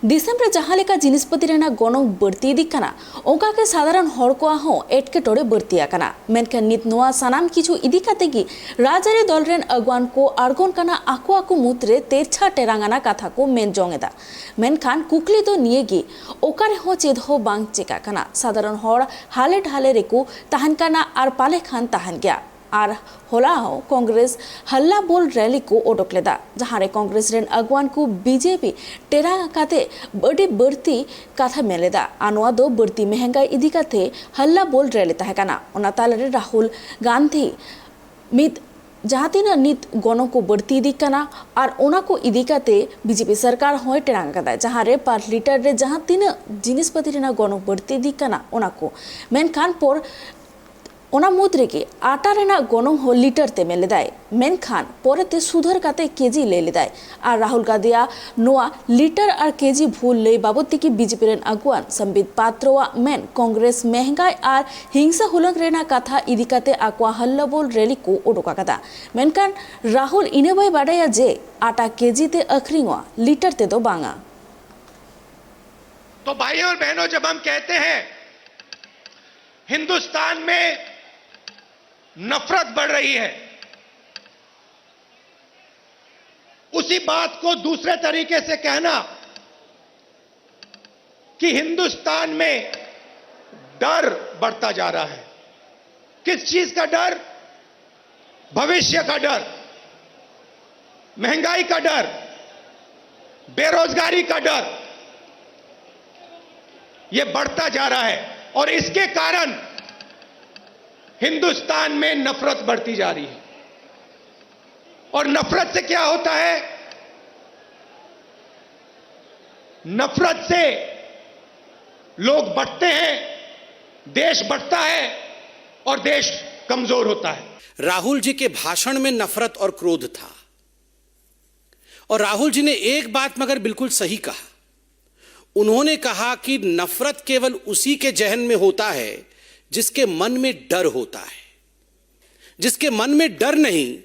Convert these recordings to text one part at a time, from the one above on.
दिसम रे जहां लेका जिनिसपति रेना गनंग बढ़ती इदी कना ओका के साधारण हर को हो एटकेटोड़े बढ़ती आकना मेनखान नित नोआ सानाम किछु इदी काते गी राजारी दल रेन अगवान को आरगोन कना आको आको मुद्रे तेरछा टेरांगाना कथा को मेन जोंगेदा मेनखान कुकली दो निये गी ओकारे हो चेद हो बांग चेका कना साधारण हर हाले ढाले रेकु तहन कना आर पाले खान तहन गया और होला कांग्रेस हल्ला बोल रैली को ओडक लेदा जहां रे कांग्रेस रेन अगवान को बीजेपी टेरा काते बड़ी बढ़ती कथा मेलेदा आनवा दो बढ़ती महंगाई इदी काते हल्ला बोल रैली तहकाना ओना तालरे राहुल गांधी मित जहां तीन नित गणों को बढ़ती इदी कना और ओना को इदी काते बीजेपी सरकार होय टेरांग कदा जहां रे पर लीटर रे जहां तीन जिनिसपति रेना गणों बढ़ती इदी कना ओना को मेनखान पर ओना मुद्रे के आटा रेना गनंग हो लीटर ते मेलेदाय मेनखान पोरेते सुधर काते केजी ले लेदाय और राहुल गांधी नोआ लीटर और केजी भूल ले बाबती की बीजेपी रेन अगुआन संबित पात्रोआ मेन कांग्रेस महंगाई और हिंसा हुलंग रेना कथा इदिकाते आक्वा हल्ला बोल रैली को ओडोका कदा मेनखान राहुल इने बाय बाडाया जे आटा केजी ते अखरिंगवा लीटर ते दो बांगा। तो भाइयों और बहनों, जब हम कहते हैं हिंदुस्तान में नफरत बढ़ रही है, उसी बात को दूसरे तरीके से कहना कि हिंदुस्तान में डर बढ़ता जा रहा है। किस चीज का डर? भविष्य का डर, महंगाई का डर, बेरोजगारी का डर, यह बढ़ता जा रहा है और इसके कारण हिंदुस्तान में नफरत बढ़ती जा रही है। और नफरत से क्या होता है? नफरत से लोग बढ़ते हैं, देश बढ़ता है और देश कमजोर होता है। राहुल जी के भाषण में नफरत और क्रोध था और राहुल जी ने एक बात मगर बिल्कुल सही कहा। उन्होंने कहा कि नफरत केवल उसी के जहन में होता है जिसके मन में डर होता है। जिसके मन में डर नहीं,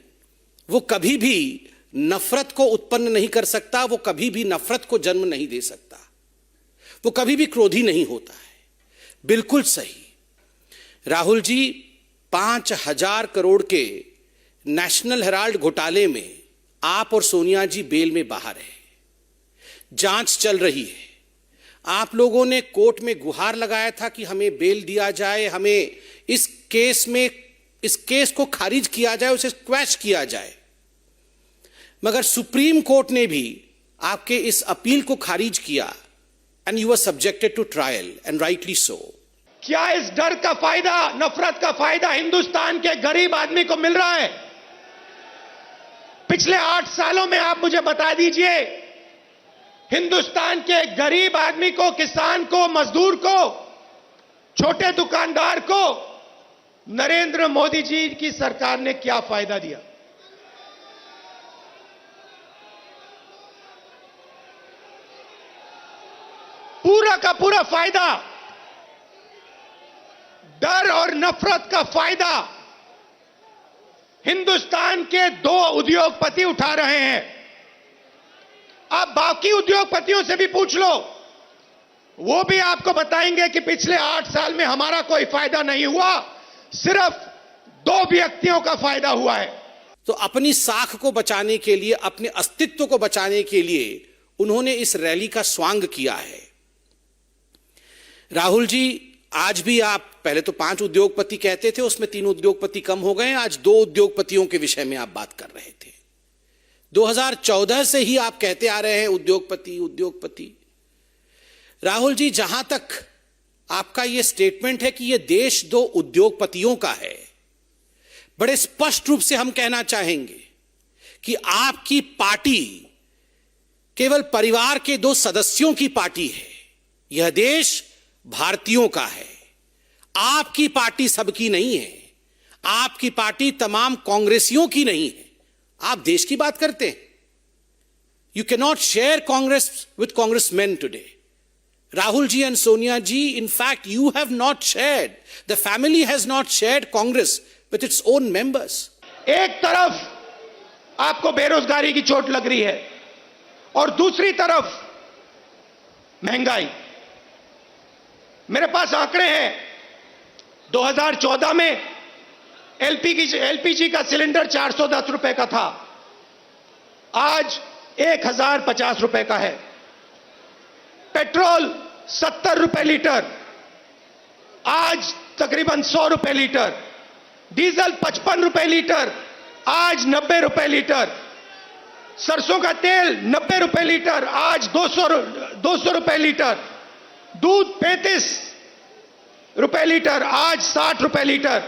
वो कभी भी नफरत को उत्पन्न नहीं कर सकता, वो कभी भी नफरत को जन्म नहीं दे सकता, वो कभी भी क्रोधी नहीं होता है। बिल्कुल सही। राहुल जी 5,000 करोड़ के नेशनल हेराल्ड घोटाले में आप और सोनिया जी बेल में बाहर है, जांच चल रही है। आप लोगों ने कोर्ट में गुहार लगाया था कि हमें बेल दिया जाए, हमें इस केस को खारिज किया जाए, उसे स्क्वैश किया जाए। मगर सुप्रीम कोर्ट ने भी आपके इस अपील को खारिज किया and you were subjected to trial and rightly so. क्या इस डर का फायदा, नफरत का फायदा हिंदुस्तान के गरीब आदमी को मिल रहा है? पिछले 8 सालों में आप मुझे बता दीजिए, हिंदुस्तान के गरीब आदमी को, किसान को, मजदूर को, छोटे दुकानदार को नरेंद्र मोदी जी की सरकार ने क्या फायदा दिया? पूरा का पूरा फायदा, डर और नफरत का फायदा हिंदुस्तान के 2 उद्योगपति उठा रहे हैं। आप बाकी उद्योगपतियों से भी पूछ लो, वो भी आपको बताएंगे कि पिछले 8 साल में हमारा कोई फायदा नहीं हुआ, सिर्फ 2 व्यक्तियों का फायदा हुआ है। तो अपनी साख को बचाने के लिए, अपने अस्तित्व को बचाने के लिए उन्होंने इस रैली का स्वांग किया है। राहुल जी, आज भी आप पहले तो 5 उद्योगपति कहते थे, उसमें 3 उद्योगपति कम हो गए, आज 2 उद्योगपतियों के विषय में आप बात कर रहे थे। 2014 से ही आप कहते आ रहे हैं उद्योगपति उद्योगपति। राहुल जी, जहां तक आपका यह स्टेटमेंट है कि यह देश 2 उद्योगपतियों का है, बड़े स्पष्ट रूप से हम कहना चाहेंगे कि आपकी पार्टी केवल परिवार के 2 सदस्यों की पार्टी है। यह देश भारतीयों का है। आपकी पार्टी सबकी नहीं है, आपकी पार्टी तमाम कांग्रेसियों की नहीं है। आप देश की बात करते हैं। You can not share Congress with congressman today. Rahul ji and Sonia ji, in fact, you have not shared, the family has not shared Congress with its own members. एक तरफ आपको बेरोजगारी की चोट लग रही है और दूसरी तरफ महंगाई। मेरे पास आंकड़े हैं, 2014 में एलपीजी का सिलेंडर 410 रुपए का था, आज 1050 रुपए का है। पेट्रोल 70 रुपए लीटर, आज तकरीबन 100 रुपए लीटर। डीजल 55 रुपए लीटर, आज 90 रुपए लीटर। सरसों का तेल 90 रुपए लीटर, आज 200 रुपए लीटर। दूध 35 रुपए लीटर, आज 60 रुपए लीटर।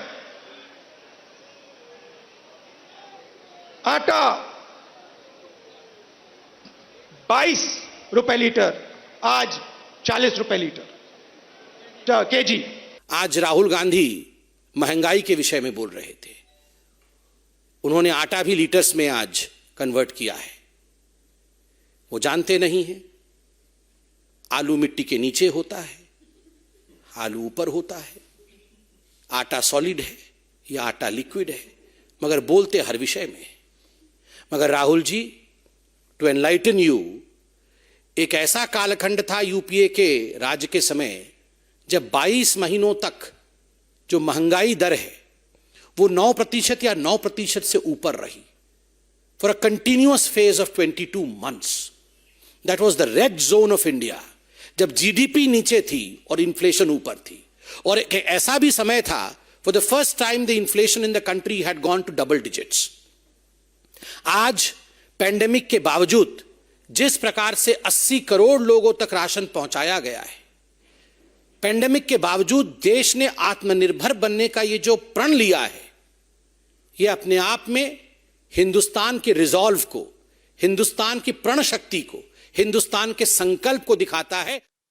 आटा 22 रुपए लीटर, आज 40 रुपए लीटर केजी। आज राहुल गांधी महंगाई के विषय में बोल रहे थे। उन्होंने आटा भी लीटर्स में आज कन्वर्ट किया है। वो जानते नहीं हैं आलू मिट्टी के नीचे होता है, आलू ऊपर होता है। आटा सॉलिड है या आटा लिक्विड है, मगर बोलते हर विषय में। मगर Rahul ji, to enlighten you, एक ऐसा कालखंड था यूपीए के राज्य के समय जब 22 महीनों तक जो महंगाई दर है वो 9% या 9% से ऊपर रही for a continuous phase of 22 months। That was the red zone of India, जब जीडीपी नीचे थी और इन्फ्लेशन ऊपर थी। और एक ऐसा भी समय था, for the first time the inflation in the country had gone to double digits. आज पैंडेमिक के बावजूद जिस प्रकार से 80 करोड़ लोगों तक राशन पहुंचाया गया है, पैंडेमिक के बावजूद देश ने आत्मनिर्भर बनने का ये जो प्रण लिया है, ये अपने आप में हिंदुस्तान के रिजॉल्व को, हिंदुस्तान की प्रण शक्ति को, हिंदुस्तान के संकल्प को दिखाता है।